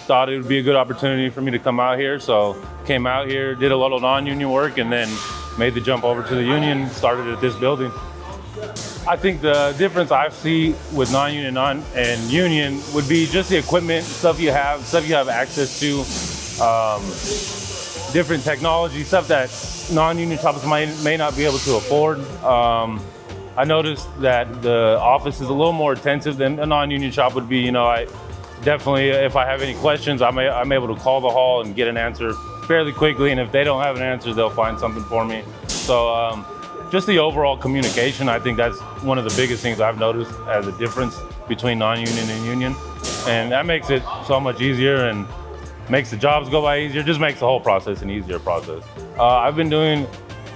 thought it would be a good opportunity for me to come out here. So came out here, did a little non-union work, and then made the jump over to the union, started at this building. I think the difference I see with non-union and union would be just the equipment, stuff you have access to, different technology, stuff that non-union shops may not be able to afford. I noticed that the office is a little more attentive than a non-union shop would be. You know, I definitely, if I have any questions, I'm able to call the hall and get an answer fairly quickly. And if they don't have an answer, they'll find something for me. So just the overall communication, I think that's one of the biggest things I've noticed as a difference between non-union and union. And that makes it so much easier and makes the jobs go by easier, just makes the whole process an easier process. I've been doing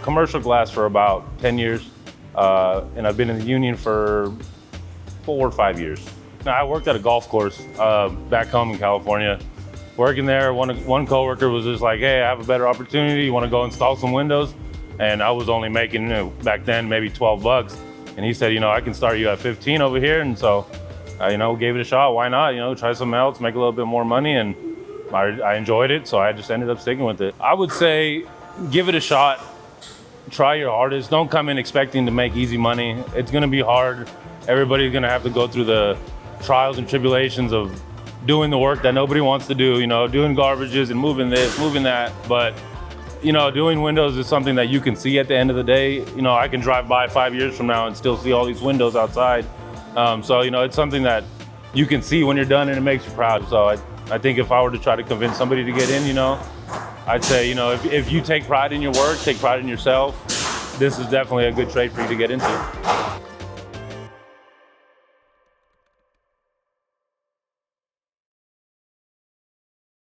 commercial glass for about 10 years. And I've been in the union for 4 or 5 years. Now, I worked at a golf course back home in California. Working there, one coworker was just like, hey, I have a better opportunity. You want to go install some windows? And I was only making, back then, maybe $12. And he said, I can start you at 15 over here. And so, gave it a shot. Why not? Try something else, make a little bit more money. And I enjoyed it, so I just ended up sticking with it. I would say, give it a shot. Try your hardest. Don't come in expecting to make easy money. It's going to be hard. Everybody's going to have to go through the trials and tribulations of doing the work that nobody wants to do, doing garbages and moving this, moving that. But, doing windows is something that you can see at the end of the day. I can drive by 5 years from now and still see all these windows outside. So, it's something that you can see when you're done and it makes you proud. So I think if I were to try to convince somebody to get in, I'd say, if you take pride in your work, take pride in yourself, this is definitely a good trade for you to get into.